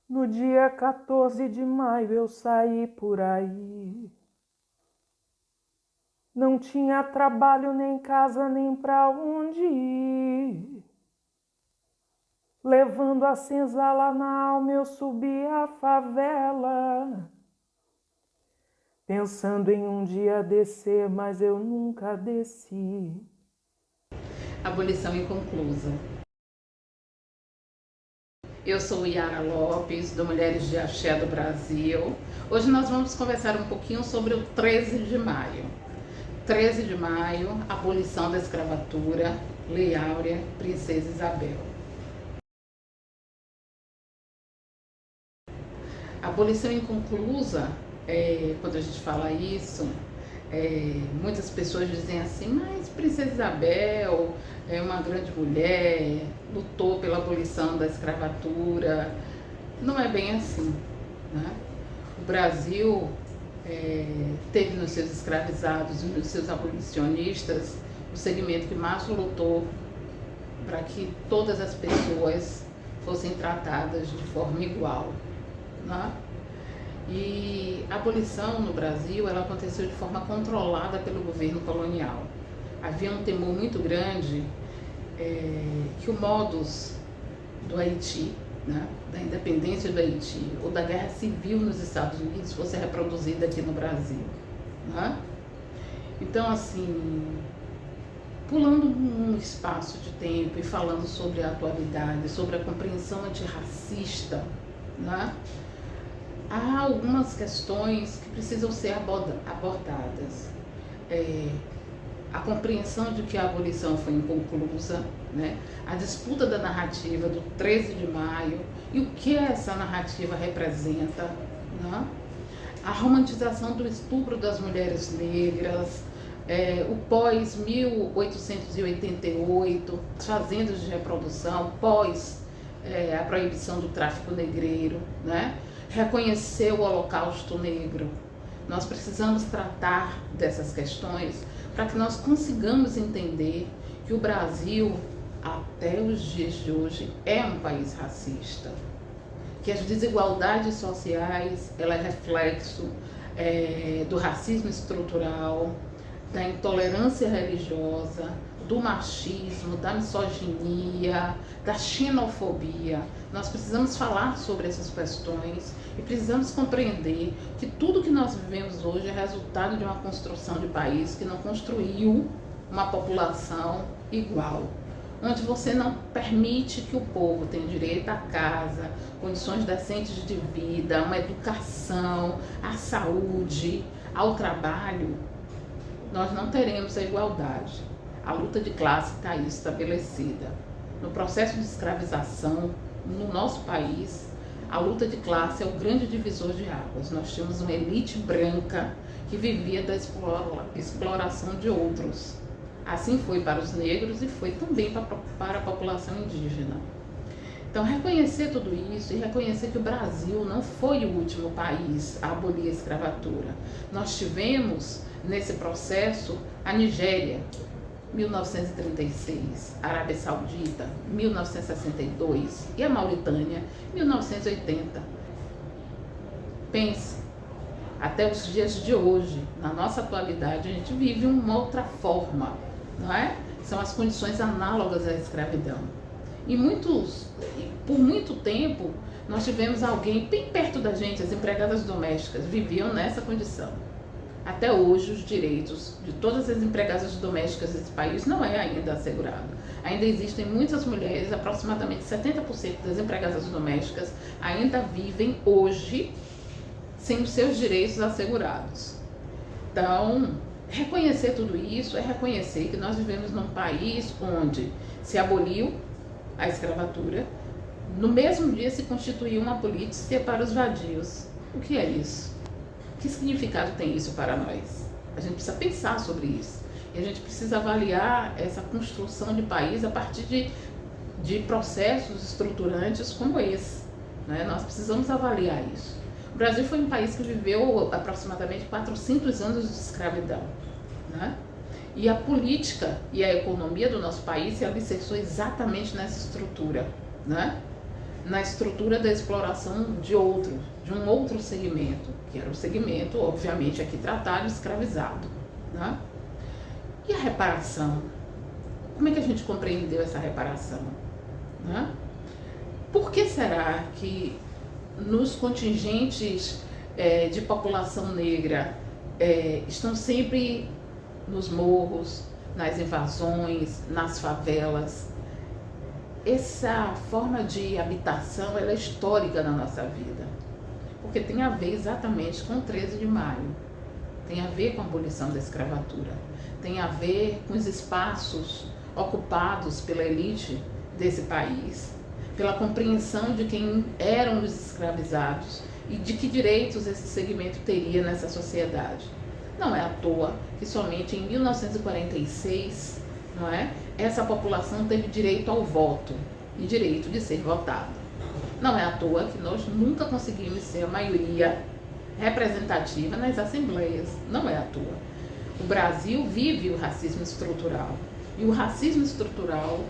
No dia 14 de maio eu saí por aí. Não tinha trabalho, nem casa, nem pra onde ir. Levando a senzala na alma eu subi a favela. Pensando em um dia descer, mas eu nunca desci. Abolição inconclusa. Eu sou Yara Lopes, do Mulheres de Axé do Brasil. Hoje nós vamos conversar um pouquinho sobre o 13 de maio. 13 de maio, abolição da escravatura, Lei Áurea, Princesa Isabel. Abolição inconclusa, quando a gente fala isso, muitas pessoas dizem assim, mas Princesa Isabel é uma grande mulher, lutou pela abolição da escravatura. Não é bem assim, né? O Brasil teve nos seus escravizados e nos seus abolicionistas o segmento que mais lutou para que todas as pessoas fossem tratadas de forma igual, né? E a abolição no Brasil ela aconteceu de forma controlada pelo governo colonial. Havia um temor muito grande que o modus do Haiti, né, da independência do Haiti ou da guerra civil nos Estados Unidos fosse reproduzida aqui no Brasil, né? Então, assim, pulando um espaço de tempo e falando sobre a atualidade, sobre a compreensão antirracista, né? Há algumas questões que precisam ser abordadas. A compreensão de que a abolição foi inconclusa, né? A disputa da narrativa do 13 de maio e o que essa narrativa representa, né? A romantização do estupro das mulheres negras, o pós-1888, as fazendas de reprodução, pós a proibição do tráfico negreiro, né? Reconhecer o Holocausto Negro. Nós precisamos tratar dessas questões para que nós consigamos entender que o Brasil, até os dias de hoje, é um país racista, que as desigualdades sociais ela é reflexo do racismo estrutural, da intolerância religiosa, do machismo, da misoginia, da xenofobia. Nós precisamos falar sobre essas questões e precisamos compreender que tudo que nós vivemos hoje é resultado de uma construção de país que não construiu uma população igual, onde você não permite que o povo tenha direito à casa, condições decentes de vida, uma educação, à saúde, ao trabalho, nós não teremos a igualdade. A luta de classe está aí estabelecida. No processo de escravização, no nosso país, a luta de classe é o grande divisor de águas. Nós tínhamos uma elite branca que vivia da exploração de outros. Assim foi para os negros e foi também para a população indígena. Então, reconhecer tudo isso e reconhecer que o Brasil não foi o último país a abolir a escravatura. Nós tivemos, nesse processo, a Nigéria, 1936, a Arábia Saudita, 1962 e a Mauritânia, 1980. Pense, até os dias de hoje, na nossa atualidade, a gente vive uma outra forma, não é? São as condições análogas à escravidão. E por muito tempo, nós tivemos alguém bem perto da gente, as empregadas domésticas viviam nessa condição. Até hoje, os direitos de todas as empregadas domésticas desse país não é ainda assegurado. Ainda existem muitas mulheres, aproximadamente 70% das empregadas domésticas ainda vivem hoje sem os seus direitos assegurados. Então, reconhecer tudo isso é reconhecer que nós vivemos num país onde se aboliu a escravatura, no mesmo dia se constituiu uma polícia para os vadios. O que é isso? Que significado tem isso para nós? A gente precisa pensar sobre isso. E a gente precisa avaliar essa construção de país a partir de processos estruturantes como esse, né? Nós precisamos avaliar isso. O Brasil foi um país que viveu aproximadamente 400 anos de escravidão, né? E a política e a economia do nosso país se alicerçou exatamente nessa estrutura, né? na estrutura da exploração de um outro segmento, que era o segmento, obviamente, aqui tratado, escravizado. Né? E a reparação? Como é que a gente compreendeu essa reparação? Né? Por que será que nos contingentes de população negra estão sempre nos morros, nas invasões, nas favelas? Essa forma de habitação ela é histórica na nossa vida, porque tem a ver exatamente com o 13 de maio, tem a ver com a abolição da escravatura, tem a ver com os espaços ocupados pela elite desse país, pela compreensão de quem eram os escravizados e de que direitos esse segmento teria nessa sociedade. Não é à toa que somente em 1946, não é, essa população teve direito ao voto e direito de ser votada. Não é à toa que nós nunca conseguimos ser a maioria representativa nas assembleias. Não é à toa. O Brasil vive o racismo estrutural. E o racismo estrutural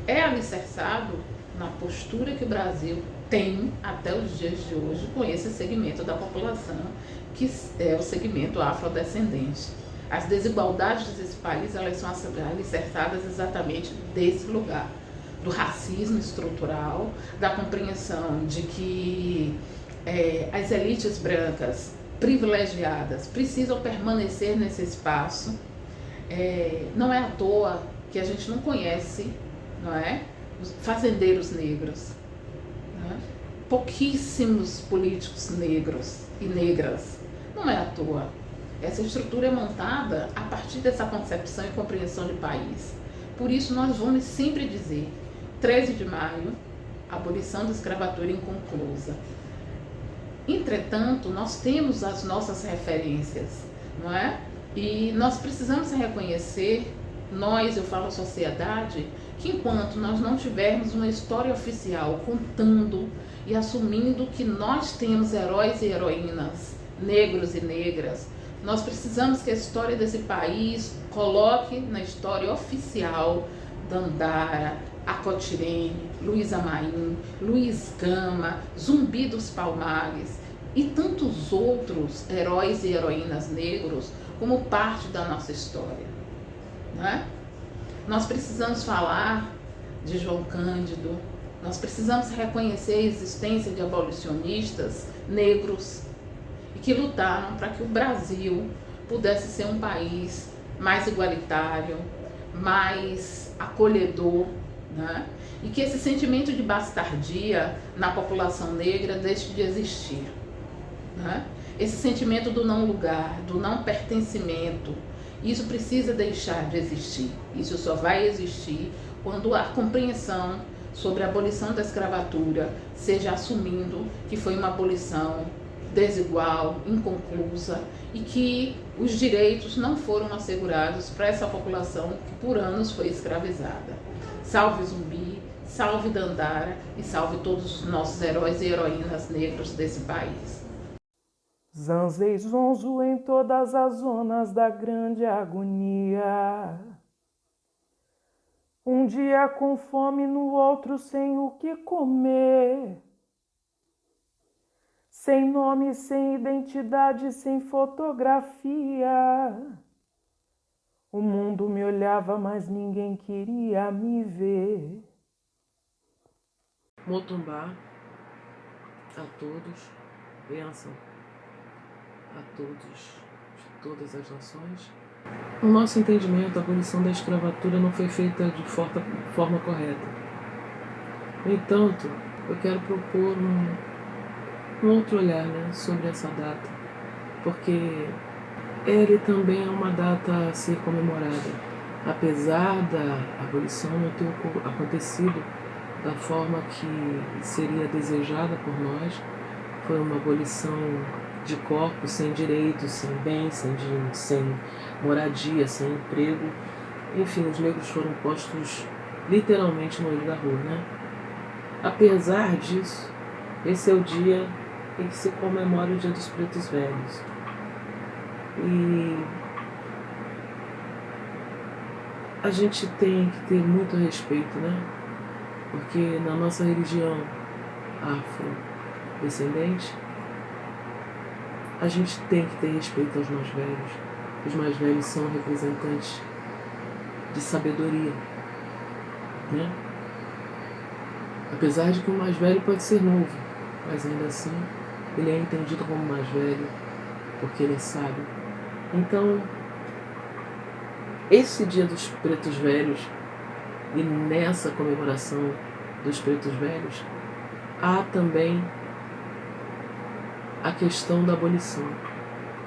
é alicerçado na postura que o Brasil tem até os dias de hoje com esse segmento da população, que é o segmento afrodescendente. As desigualdades desse país elas são alicerçadas exatamente desse lugar, do racismo estrutural, da compreensão de que as elites brancas privilegiadas precisam permanecer nesse espaço. Não é à toa que a gente não conhece, não é, os fazendeiros negros, né? Pouquíssimos políticos negros e negras. Não é à toa. Essa estrutura é montada a partir dessa concepção e compreensão de país. Por isso nós vamos sempre dizer 13 de maio, abolição da escravatura inconclusa. Entretanto, nós temos as nossas referências, não é? E nós precisamos reconhecer, eu falo sociedade, que enquanto nós não tivermos uma história oficial contando e assumindo que nós temos heróis e heroínas, negros e negras, nós precisamos que a história desse país coloque na história oficial Dandara, Acotirene, Luísa Maim, Luiz Gama, Zumbi dos Palmares e tantos outros heróis e heroínas negros como parte da nossa história. Né? Nós precisamos falar de João Cândido, nós precisamos reconhecer a existência de abolicionistas negros e que lutaram para que o Brasil pudesse ser um país mais igualitário, mais acolhedor, né? E que esse sentimento de bastardia na população negra deixe de existir. Né? Esse sentimento do não lugar, do não pertencimento, isso precisa deixar de existir. Isso só vai existir quando a compreensão sobre a abolição da escravatura seja assumindo que foi uma abolição desigual, inconclusa e que os direitos não foram assegurados para essa população que por anos foi escravizada. Salve Zumbi, salve Dandara e salve todos os nossos heróis e heroínas negros desse país. Zanzei zonzo em todas as zonas da grande agonia. Um dia com fome, no outro sem o que comer. Sem nome, sem identidade, sem fotografia. O mundo me olhava, mas ninguém queria me ver. Motumbá, a todos, bênção a todos de todas as nações. No nosso entendimento, a abolição da escravatura não foi feita de forma correta. No entanto, eu quero propor um outro olhar, né, sobre essa data, porque ele também é uma data a ser comemorada, apesar da abolição não ter acontecido da forma que seria desejada por nós. Foi uma abolição de corpos sem direitos, sem bens, sem moradia, sem emprego. Enfim, os negros foram postos literalmente no olho da rua, né? Apesar disso, esse é o dia em que se comemora o Dia dos Pretos Velhos. E a gente tem que ter muito respeito, né? Porque na nossa religião afrodescendente, a gente tem que ter respeito aos mais velhos. Os mais velhos são representantes de sabedoria, né? Apesar de que o mais velho pode ser novo, mas ainda assim ele é entendido como mais velho porque ele é sábio. Então, esse dia dos pretos velhos, e nessa comemoração dos pretos velhos, há também a questão da abolição,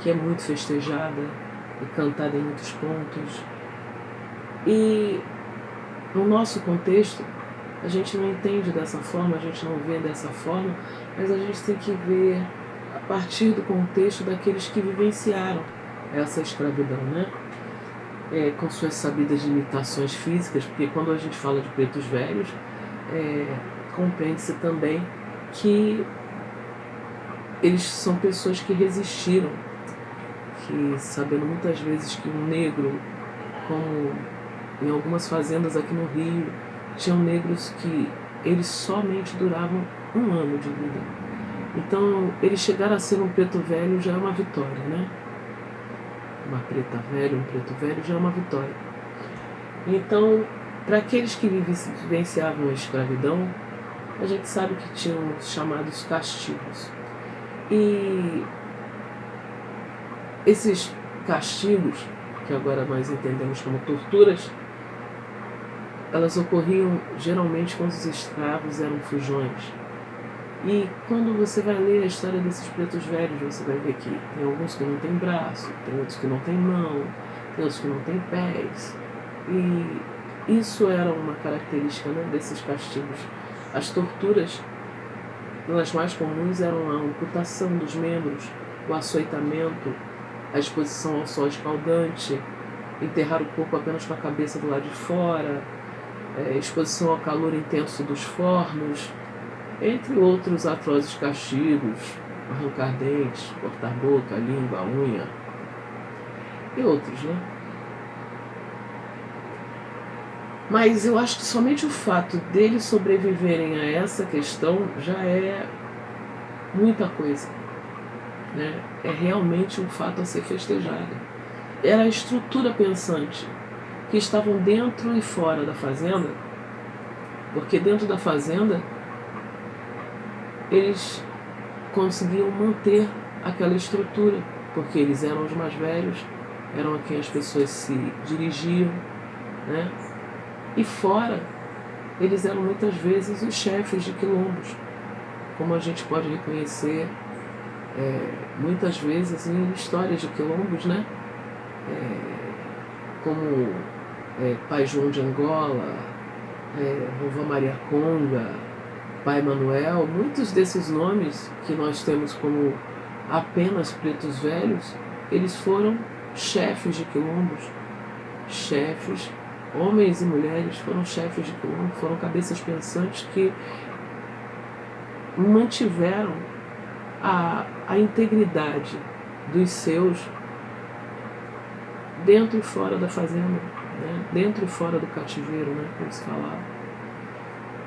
que é muito festejada e cantada em muitos pontos. E no nosso contexto, a gente não entende dessa forma, a gente não vê dessa forma, mas a gente tem que ver a partir do contexto daqueles que vivenciaram essa escravidão, né? Com suas sabidas limitações físicas, porque quando a gente fala de pretos velhos, compreende-se também que eles são pessoas que resistiram, que sabendo muitas vezes que um negro, como em algumas fazendas aqui no Rio, tinham negros que eles somente duravam 1 ano de vida. Então, eles chegaram a ser um preto velho já é uma vitória, né? Uma preta velha, um preto velho já é uma vitória. Então, para aqueles que vivenciavam a escravidão, a gente sabe que tinham os chamados castigos. E esses castigos, que agora nós entendemos como torturas, elas ocorriam geralmente quando os escravos eram fujões. E quando você vai ler a história desses pretos velhos, você vai ver que tem alguns que não têm braço, tem outros que não têm mão, tem outros que não têm pés. E isso era uma característica, né, desses castigos. As torturas, as mais comuns, eram a amputação dos membros, o açoitamento, a exposição ao sol escaldante, enterrar o corpo apenas com a cabeça do lado de fora, exposição ao calor intenso dos fornos, entre outros atrozes castigos, arrancar dentes, cortar boca, língua, unha e outros, né? Mas eu acho que somente o fato deles sobreviverem a essa questão já é muita coisa, né? É realmente um fato a ser festejado. Era a estrutura pensante que estavam dentro e fora da fazenda, porque dentro da fazenda eles conseguiam manter aquela estrutura, porque eles eram os mais velhos, eram a quem as pessoas se dirigiam, né? E fora, eles eram muitas vezes os chefes de quilombos, como a gente pode reconhecer muitas vezes em histórias de quilombos, né? Como Pai João de Angola, Vovó Maria Conga, Pai Manuel, muitos desses nomes que nós temos como apenas pretos velhos, eles foram chefes de quilombos, chefes, homens e mulheres foram chefes de quilombo, foram cabeças pensantes que mantiveram a integridade dos seus dentro e fora da fazenda, né? Dentro e fora do cativeiro, né? Como se falava.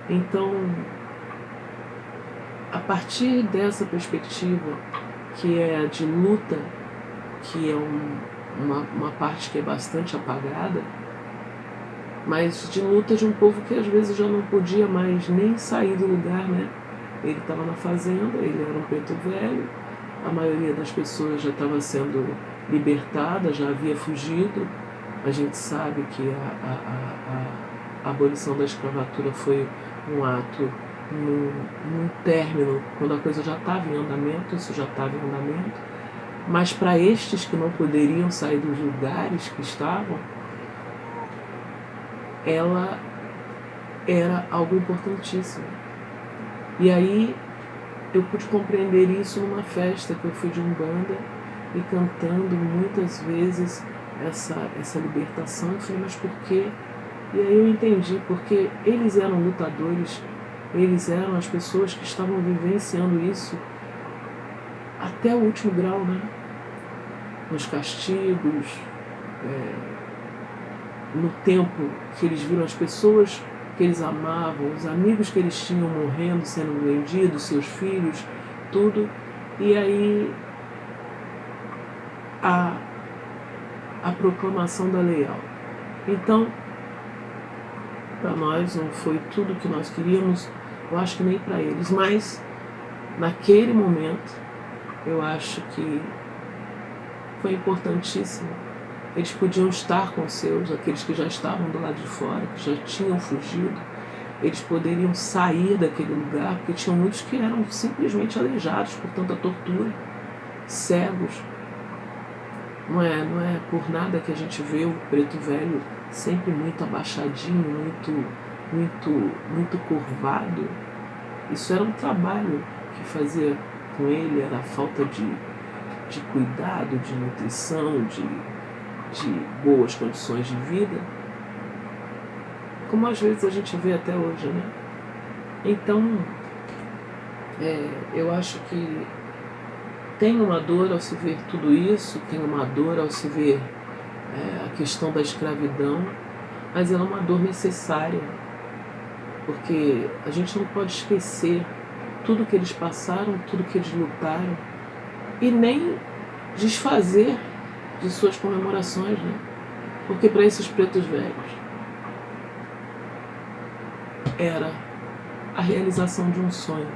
Então, a partir dessa perspectiva, que é a de luta, que é uma parte que é bastante apagada, mas de luta de um povo que às vezes já não podia mais nem sair do lugar, né? Ele estava na fazenda, ele era um preto velho, a maioria das pessoas já estava sendo libertada, já havia fugido. A gente sabe que a abolição da escravatura foi um ato num término, quando a coisa já estava em andamento, isso já estava em andamento, mas para estes que não poderiam sair dos lugares que estavam, ela era algo importantíssimo. E aí eu pude compreender isso numa festa que eu fui de Umbanda e cantando muitas vezes essa libertação. Eu falei, mas por quê? E aí eu entendi, porque eles eram lutadores, eles eram as pessoas que estavam vivenciando isso até o último grau, né? Nos castigos, no tempo que eles viram as pessoas que eles amavam, os amigos que eles tinham morrendo, sendo vendidos, seus filhos, tudo. E aí a proclamação da lei áurea. Então, para nós não foi tudo que nós queríamos, eu acho que nem para eles, mas naquele momento eu acho que foi importantíssimo. Eles podiam estar com os seus, aqueles que já estavam do lado de fora, que já tinham fugido, eles poderiam sair daquele lugar, porque tinham muitos que eram simplesmente aleijados por tanta tortura, cegos. Não é por nada que a gente vê o preto velho sempre muito abaixadinho, muito curvado. Isso era um trabalho que fazia com ele, era a falta de cuidado, de nutrição, de boas condições de vida, como às vezes a gente vê até hoje, né? Então, eu acho que tem uma dor ao se ver tudo isso, tem uma dor ao se ver a questão da escravidão, mas ela é uma dor necessária, porque a gente não pode esquecer tudo que eles passaram, tudo que eles lutaram, e nem desfazer de suas comemorações, né? Porque para esses pretos velhos era a realização de um sonho,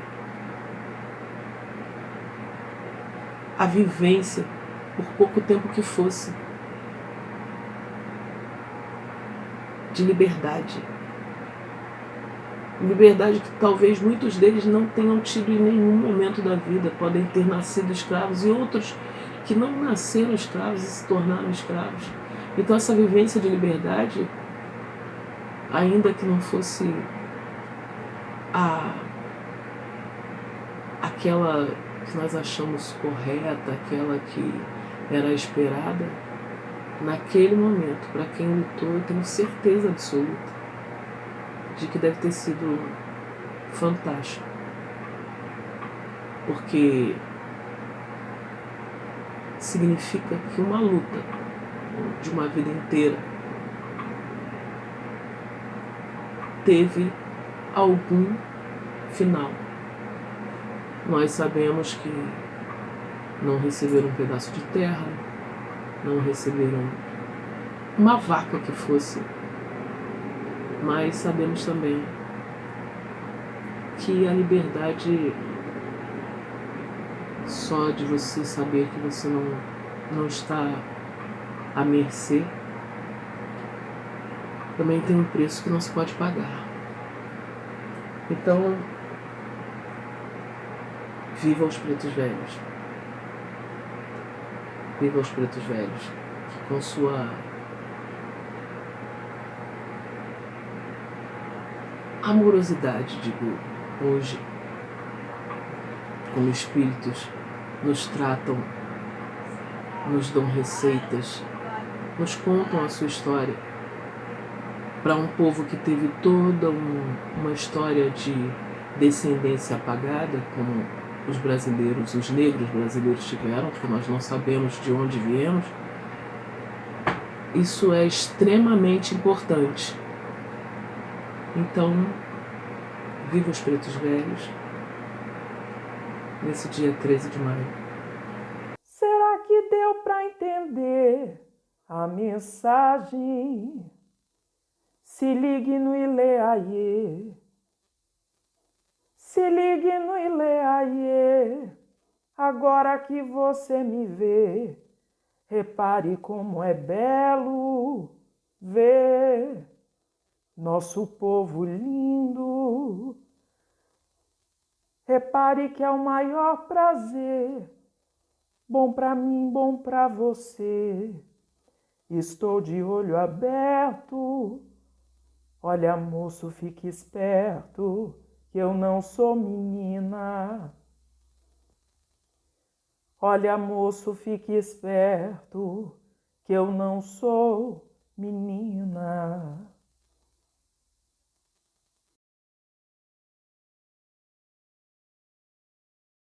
a vivência, por pouco tempo que fosse, de liberdade. Liberdade que talvez muitos deles não tenham tido em nenhum momento da vida, podem ter nascido escravos, e outros que não nasceram escravos e se tornaram escravos. Então essa vivência de liberdade, ainda que não fosse aquela que nós achamos correta, aquela que era esperada, naquele momento, para quem lutou, eu tenho certeza absoluta de que deve ter sido fantástico. Porque significa que uma luta de uma vida inteira teve algum final. Nós sabemos que não receberam um pedaço de terra, não receberam uma vaca que fosse, mas sabemos também que a liberdade, só de você saber que você não está à mercê, também tem um preço que não se pode pagar. Então, viva os pretos velhos. Viva os pretos velhos, que com sua amorosidade, digo, hoje, como espíritos, nos tratam, nos dão receitas, nos contam a sua história, para um povo que teve toda uma história de descendência apagada, como os brasileiros, os negros brasileiros tiveram, porque nós não sabemos de onde viemos. Isso é extremamente importante. Então, viva os pretos velhos, nesse dia 13 de maio. Será que deu para entender a mensagem? Se ligue no Ileaie, se ligue no Ileaie, agora que você me vê, repare como é belo ver nosso povo lindo. Repare que é o maior prazer, bom pra mim, bom pra você. Estou de olho aberto. Olha, moço, fique esperto, que eu não sou menina. Olha, moço, fique esperto, que eu não sou menina.